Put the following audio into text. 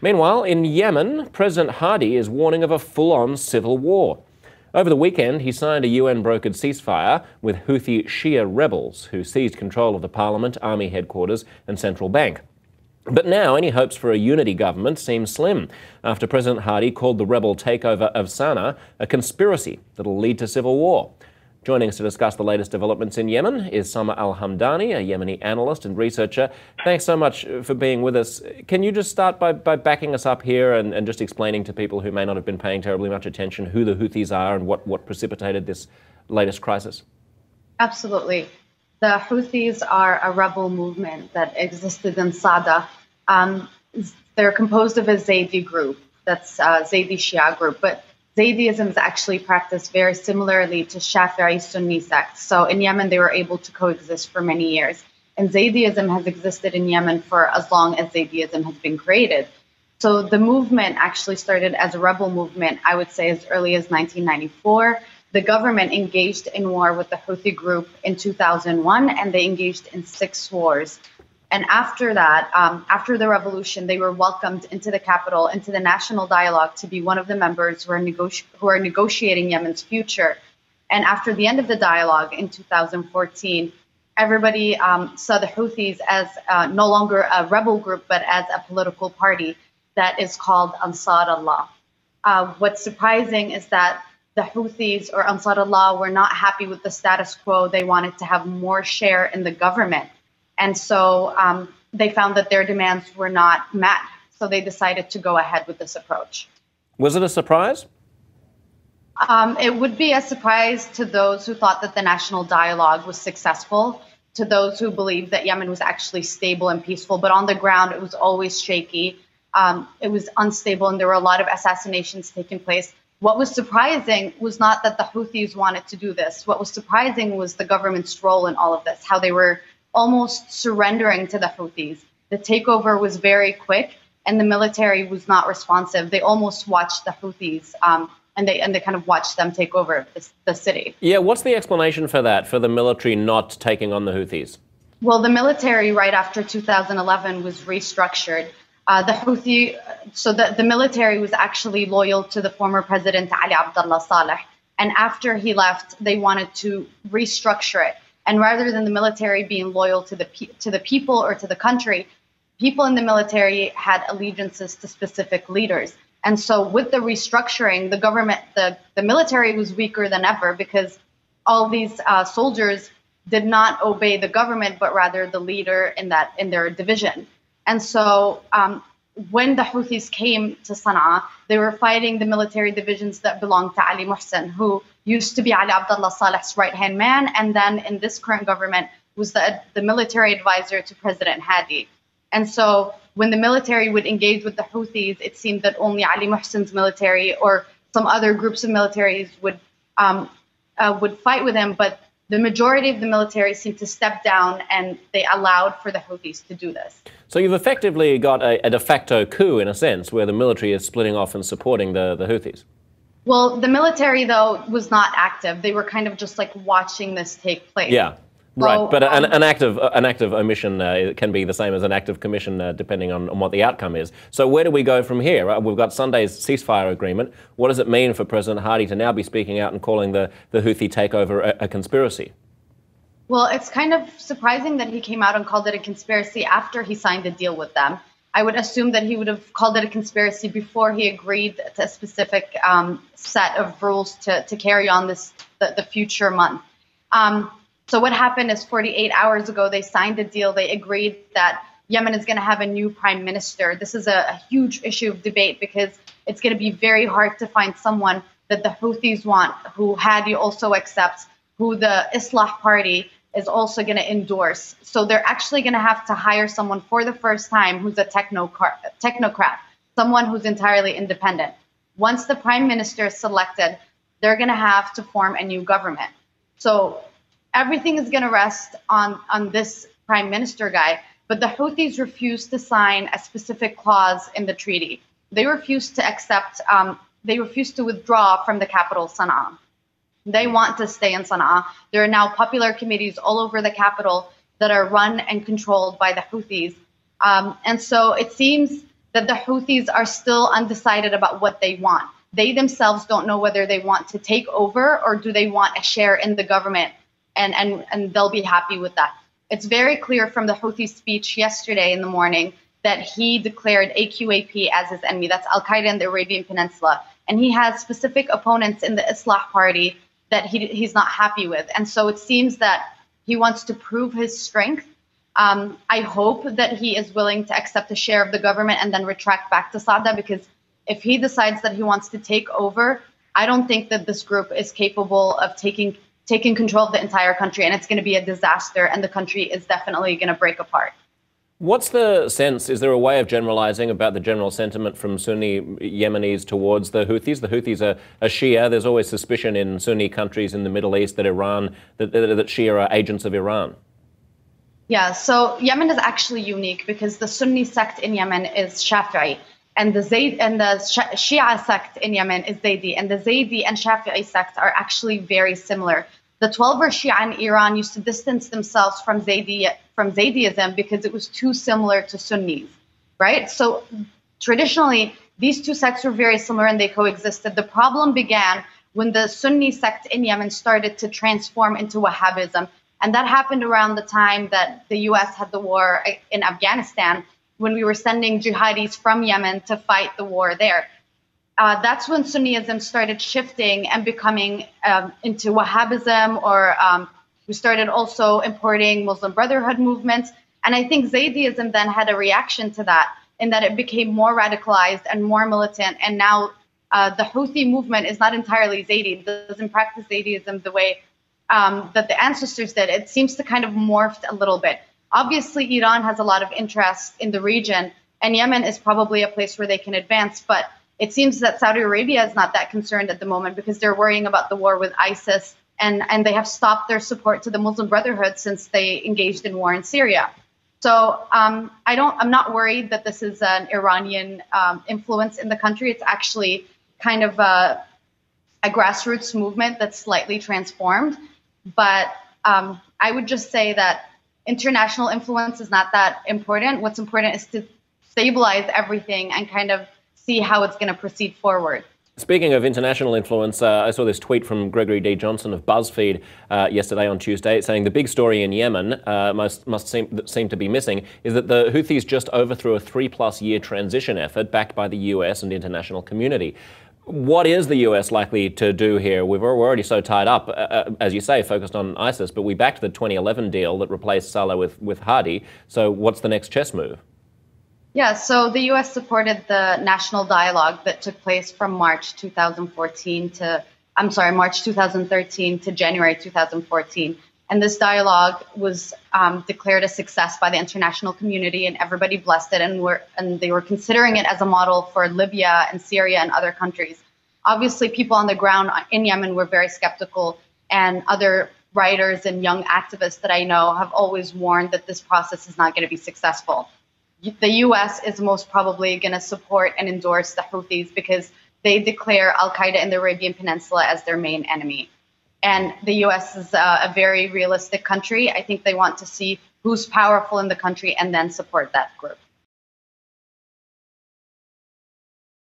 Meanwhile, in Yemen, President Hadi is warning of a full-on civil war. Over the weekend, he signed a UN-brokered ceasefire with Houthi Shia rebels who seized control of the parliament, army headquarters and central bank. But now any hopes for a unity government seem slim after President Hadi called the rebel takeover of Sana'a a conspiracy that'll lead to civil war. Joining us to discuss the latest developments in Yemen is Al-Hamdani, a Yemeni analyst and researcher. Thanks so much for being with us. Can you just start by backing us up here and just explaining to people who may not have been paying terribly much attention who the Houthis are and what precipitated this latest crisis? Absolutely. The Houthis are a rebel movement that existed in Sada. They're composed of a Zaydi group, that's a Zaydi Shia group, but Zaydiism is actually practiced very similarly to Shafi'i Sunni sects. So in Yemen, they were able to coexist for many years. And Zaydiism has existed in Yemen for as long as Zaydiism has been created. So the movement actually started as a rebel movement, I would say, as early as 1994. The government engaged in war with the Houthi group in 2001, and they engaged in 6 wars. And after that, after the revolution, they were welcomed into the capital, into the national dialogue to be one of the members who are negotiating Yemen's future. And after the end of the dialogue in 2014, everybody saw the Houthis as no longer a rebel group, but as a political party that is called Ansar Allah. What's surprising is that the Houthis or Ansar Allah were not happy with the status quo. They wanted to have more share in the government. And so they found that their demands were not met. So they decided to go ahead with this approach. Was it a surprise? It would be a surprise to those who thought that the national dialogue was successful, to those who believed that Yemen was actually stable and peaceful. But on the ground, it was always shaky. It was unstable, and there were a lot of assassinations taking place. What was surprising was not that the Houthis wanted to do this. What was surprising was the government's role in all of this, how they were almost surrendering to the Houthis. The takeover was very quick, and the military was not responsive. They almost watched the Houthis, and they kind of watched them take over the city. Yeah, what's the explanation for that, for the military not taking on the Houthis? Well, the military right after 2011 was restructured. The military was actually loyal to the former president Ali Abdullah Saleh, and after he left, they wanted to restructure it. And rather than the military being loyal to the people or to the country, people in the military had allegiances to specific leaders. And so with the restructuring, the government, the military was weaker than ever because all these soldiers did not obey the government, but rather the leader in their division. And so when the Houthis came to Sana'a, they were fighting the military divisions that belonged to Ali Muhsin, who used to be Ali Abdullah Saleh's right-hand man, and then in this current government was the military advisor to President Hadi. And so when the military would engage with the Houthis, it seemed that only Ali Muhsin's military or some other groups of militaries would fight with him, but the majority of the military seemed to step down, and they allowed for the Houthis to do this. So you've effectively got a de facto coup, in a sense, where the military is splitting off and supporting the Houthis. Well, the military, though, was not active. They were kind of just like watching this take place. Yeah, right. So, but an act of omission can be the same as an act of commission, depending on what the outcome is. So where do we go from here? We've got Sunday's ceasefire agreement. What does it mean for President Hadi to now be speaking out and calling the Houthi takeover a conspiracy? Well, it's kind of surprising that he came out and called it a conspiracy after he signed a deal with them. I would assume that he would have called it a conspiracy before he agreed to a specific set of rules to carry on the future month. So what happened is 48 hours ago, they signed a deal. They agreed that Yemen is going to have a new prime minister. This is a huge issue of debate because it's going to be very hard to find someone that the Houthis want, who Hadi also accepts, who the Islah party is also going to endorse. So they're actually going to have to hire someone for the first time who's a technocrat, someone who's entirely independent. Once the prime minister is selected, they're going to have to form a new government. So everything is going to rest on this prime minister guy, but the Houthis refused to sign a specific clause in the treaty. They refused to accept, they refused to withdraw from the capital, Sana'a. They want to stay in Sana'a. There are now popular committees all over the capital that are run and controlled by the Houthis. And so it seems that the Houthis are still undecided about what they want. They themselves don't know whether they want to take over or do they want a share in the government, and they'll be happy with that. It's very clear from the Houthi speech yesterday in the morning that he declared AQAP as his enemy. That's Al-Qaeda in the Arabian Peninsula. And he has specific opponents in the Islah Party that he's not happy with. And so it seems that he wants to prove his strength. I hope that he is willing to accept a share of the government and then retract back to Sada, because if he decides that he wants to take over, I don't think that this group is capable of taking control of the entire country, and it's going to be a disaster, and the country is definitely going to break apart. What's the sense, is there a way of generalizing about the general sentiment from Sunni Yemenis towards the Houthis? The Houthis are Shia. There's always suspicion in Sunni countries in the Middle East that that Shia are agents of Iran. Yeah, so Yemen is actually unique because the Sunni sect in Yemen is Shafi'i, and the Shia sect in Yemen is Zaydi, and the Zaydi and Shafi'i sect are actually very similar. The 12er Shia in Iran used to distance themselves from Zaydism because it was too similar to Sunnis, right? So traditionally, these two sects were very similar and they coexisted. The problem began when the Sunni sect in Yemen started to transform into Wahhabism. And that happened around the time that the US had the war in Afghanistan, when we were sending jihadis from Yemen to fight the war there. That's when Sunniism started shifting and becoming into Wahhabism, or we started also importing Muslim Brotherhood movements. And I think Zaydism then had a reaction to that, in that it became more radicalized and more militant. And now the Houthi movement is not entirely Zaydi. It doesn't practice Zaydism the way that the ancestors did. It seems to kind of morphed a little bit. Obviously, Iran has a lot of interest in the region, and Yemen is probably a place where they can advance. But it seems that Saudi Arabia is not that concerned at the moment because they're worrying about the war with ISIS, and they have stopped their support to the Muslim Brotherhood since they engaged in war in Syria. So I'm not worried that this is an Iranian influence in the country. It's actually kind of a grassroots movement that's slightly transformed. But I would just say that international influence is not that important. What's important is to stabilize everything and kind of see how it's going to proceed forward. Speaking of international influence, I saw this tweet from Gregory D. Johnson of BuzzFeed yesterday on Tuesday, saying the big story in Yemen must seem to be missing is that the Houthis just overthrew a 3+ year transition effort backed by the US and international community. What is the US likely to do here? We're already so tied up, as you say, focused on ISIS, but we backed the 2011 deal that replaced Saleh with Hadi. So what's the next chess move? Yeah, so the U.S. supported the national dialogue that took place from March 2013 to January 2014. And this dialogue was declared a success by the international community, and everybody blessed it, and they were considering it as a model for Libya and Syria and other countries. Obviously, people on the ground in Yemen were very skeptical, and other writers and young activists that I know have always warned that this process is not going to be successful. The U.S. is most probably going to support and endorse the Houthis because they declare Al-Qaeda in the Arabian Peninsula as their main enemy. And the U.S. is a very realistic country. I think they want to see who's powerful in the country and then support that group.